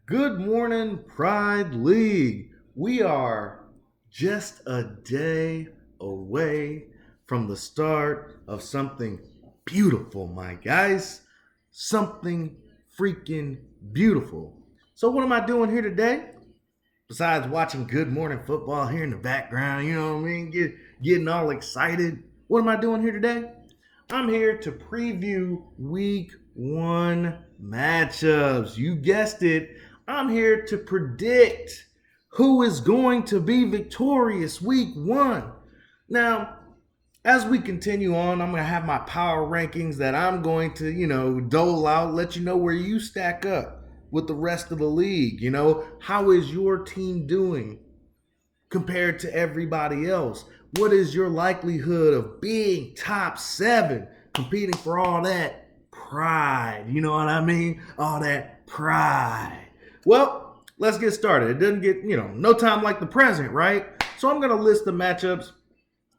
Good morning, Pride League. We are just a day away from the start of something beautiful, my guys. Something freaking beautiful. So, what am I doing here today? Besides watching Good Morning Football here in the background, you know what I mean? Getting all excited. What am I doing here today? I'm here to preview week 1 matchups. You guessed it. I'm here to predict who is going to be victorious week 1. Now, as we continue on, I'm going to have my power rankings that I'm going to, dole out, let you know where you stack up with the rest of the league. How is your team doing compared to everybody else? What is your likelihood of being top 7, competing for all that pride? You know what I mean? All that pride. Well, let's get started. It doesn't get, no time like the present, right? So I'm going to list the matchups.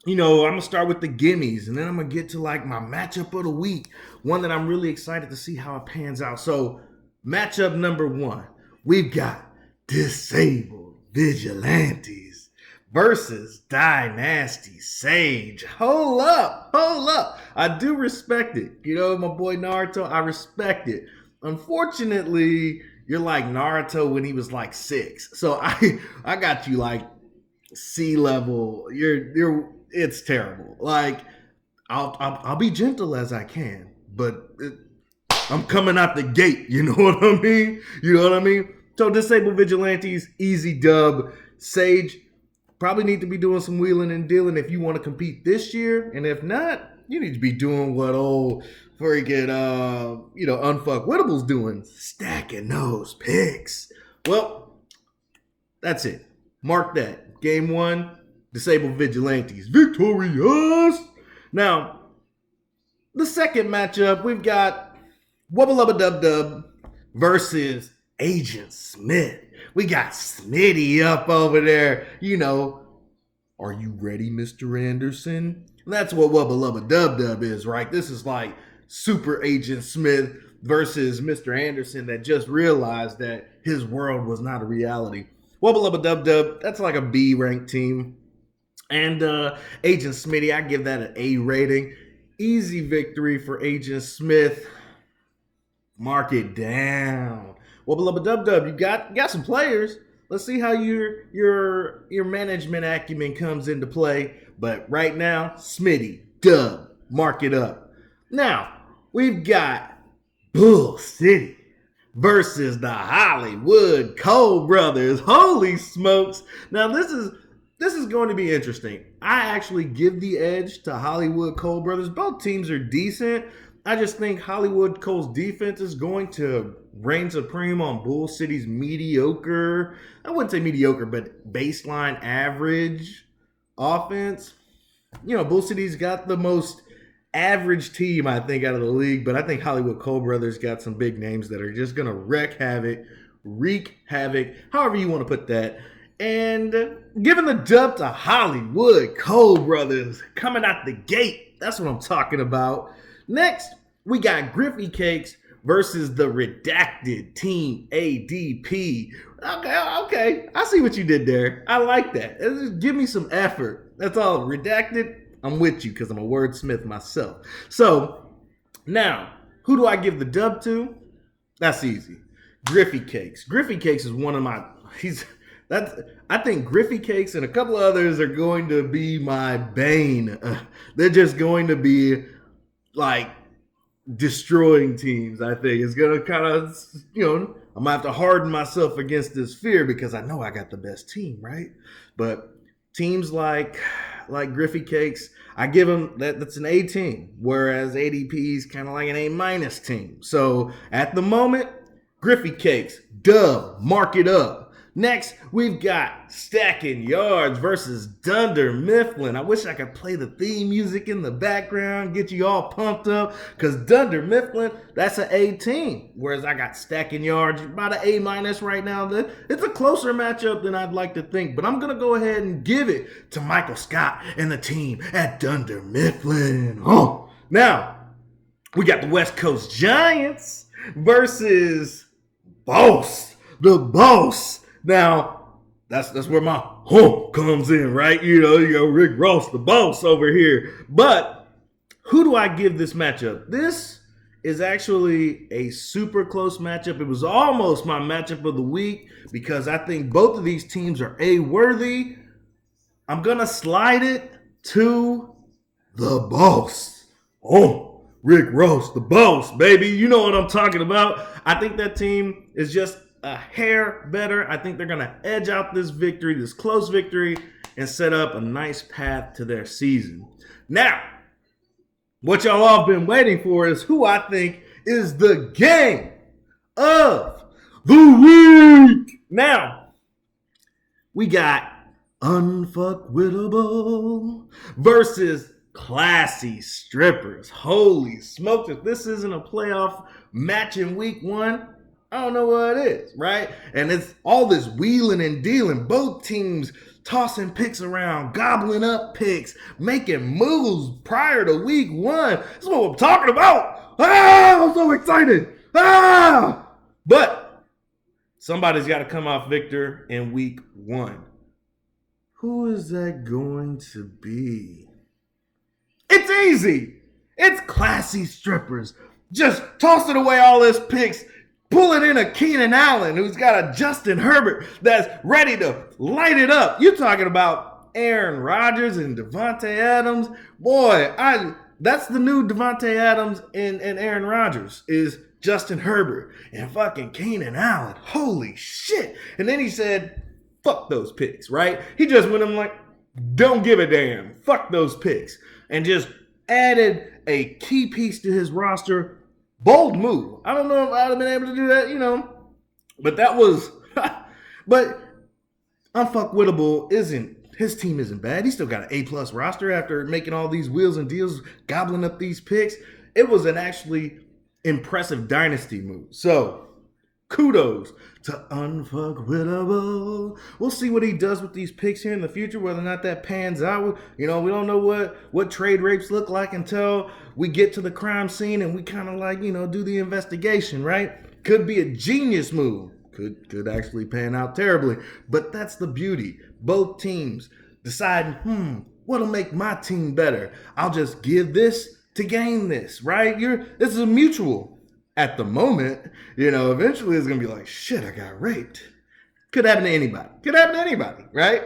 I'm going to start with the gimmies, and then I'm going to get to like my matchup of the week, one that I'm really excited to see how it pans out. So matchup number 1, we've got Disabled Vigilantes versus Dynasty Sage. Hold up. I do respect it. My boy Naruto, I respect it. Unfortunately, you're like Naruto when he was like 6. So I got you like sea level. It's terrible. Like I'll be gentle as I can, but I'm coming out the gate. You know what I mean? So Disabled Vigilantes, easy dub. Sage, probably need to be doing some wheeling and dealing if you want to compete this year. And if not, you need to be doing what old freaking Unfuckwittables doing. Stacking those picks. Well, that's it. Mark that. Game 1, Disabled Vigilantes victorious. Now, the second matchup, we've got Wubba Lubba Dub Dub versus Agent Smith. We got Smitty up over there. Are you ready, Mr. Anderson? That's what Wubba Lubba Dub Dub is, right? This is like Super Agent Smith versus Mr. Anderson that just realized that his world was not a reality. Wubba Lubba Dub Dub, that's like a B ranked team. And Agent Smitty, I give that an A rating. Easy victory for Agent Smith. Mark it down. Wubba Lubba Dub Dub, you got some players. Let's see how your management acumen comes into play. But right now, Smitty, Dub, mark it up. Now, we've got Bull City versus the Hollywood Cole Brothers. Holy smokes. Now, this is going to be interesting. I actually give the edge to Hollywood Cole Brothers. Both teams are decent. I just think Hollywood Cole's defense is going to reign supreme on Bull City's mediocre, I wouldn't say mediocre, but baseline average offense. Bull City's got the most average team, I think, out of the league, but I think Hollywood Cole Brothers got some big names that are just going to wreak havoc, however you want to put that. And giving the dub to Hollywood Cole Brothers coming out the gate. That's what I'm talking about. Next, we got Griffey Cakes versus the redacted Team ADP. Okay. I see what you did there. I like that. Just give me some effort. That's all. Redacted, I'm with you because I'm a wordsmith myself. So, now, who do I give the dub to? That's easy. Griffey Cakes. Griffey Cakes is one of my... I think Griffey Cakes and a couple of others are going to be my bane. They're just going to be like destroying teams. I think it's going to kind of, I'm going to have to harden myself against this fear because I know I got the best team, right? But teams like Griffey Cakes, I give them that's an A team, whereas ADP is kind of like an A- team. So at the moment, Griffey Cakes, dub, mark it up. Next, we've got Stacking Yards versus Dunder Mifflin. I wish I could play the theme music in the background, get you all pumped up, because Dunder Mifflin, that's an A team. Whereas I got Stacking Yards, about an A- right now. It's a closer matchup than I'd like to think, but I'm going to go ahead and give it to Michael Scott and the team at Dunder Mifflin. Oh, now, we got the West Coast Giants versus Boss the boss. Now, that's where my comes in, right? You know, Rick Ross, the boss over here. But who do I give this matchup? This is actually a super close matchup. It was almost my matchup of the week because I think both of these teams are A-worthy. I'm going to slide it to the boss. Rick Ross, the boss, baby. You know what I'm talking about. I think that team is just a hair better. I think they're going to edge out this victory, this close victory, and set up a nice path to their season. Now, what y'all all been waiting for is who I think is the game of the week. Now, we got Unfuckwittable versus Classy Strippers. Holy smokes, if this isn't a playoff match in week 1, I don't know what it is, right? And it's all this wheeling and dealing. Both teams tossing picks around, gobbling up picks, making moves prior to week 1. This is what I'm talking about. I'm so excited. But somebody's got to come off victor in week 1. Who is that going to be? It's easy. It's Classy Strippers. Just tossing away all his picks, pulling in a Keenan Allen who's got a Justin Herbert that's ready to light it up. You're talking about Aaron Rodgers and Devontae Adams. Boy, that's the new Devontae Adams and Aaron Rodgers is Justin Herbert and fucking Keenan Allen. Holy shit. And then he said, fuck those picks, right? He just went in like, don't give a damn. Fuck those picks. And just added a key piece to his roster. Bold move. I don't know if I'd have been able to do that, But that was... but Unfuckwittable his team isn't bad. He still got an A-plus roster after making all these wheels and deals, gobbling up these picks. It was an actually impressive dynasty move. So, kudos to Unfuckwittable. We'll see what he does with these picks here in the future, whether or not that pans out. We don't know what trade rapes look like until we get to the crime scene and we kind of do the investigation, right? Could be a genius move. Could actually pan out terribly. But that's the beauty. Both teams deciding, what'll make my team better? I'll just give this to gain this, right? This is a mutual. At the moment, eventually it's going to be like, shit, I got raped. Could happen to anybody. Right?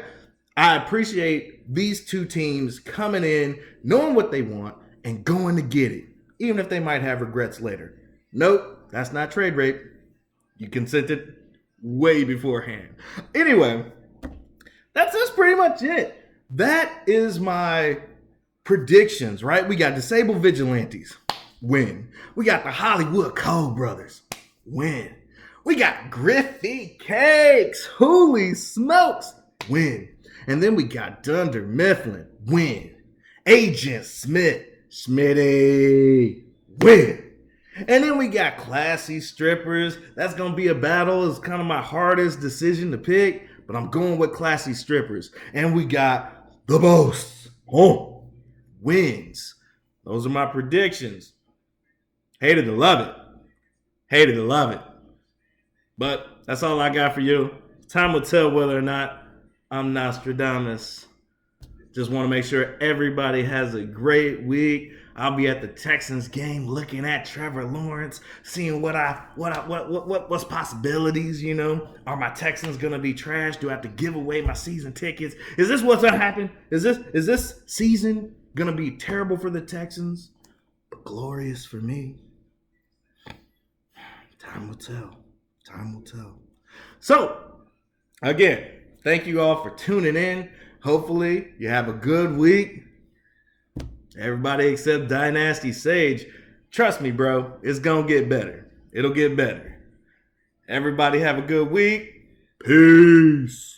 I appreciate these two teams coming in, knowing what they want, and going to get it, even if they might have regrets later. Nope, that's not trade rape. You consented way beforehand. Anyway, that's pretty much it. That is my predictions, right? We got Disabled Vigilantes. Win. We got the Hollywood Cole Brothers. Win. We got Griffey Cakes. Holy smokes. Win. And then we got Dunder Mifflin. Win. Agent Smith. Smitty. Win. And then we got Classy Strippers. That's going to be a battle. It's kind of my hardest decision to pick, but I'm going with Classy Strippers. And we got the Boss. Wins. Those are my predictions. Hated to love it. But that's all I got for you. Time will tell whether or not I'm Nostradamus. Just want to make sure everybody has a great week. I'll be at the Texans game looking at Trevor Lawrence, seeing what's possibilities, Are my Texans gonna be trash? Do I have to give away my season tickets? Is this what's gonna happen? Is this season gonna be terrible for the Texans, but glorious for me? Time will tell. So, again, thank you all for tuning in. Hopefully, you have a good week. Everybody except Dynasty Sage. Trust me, bro. It's going to get better. It'll get better. Everybody have a good week. Peace.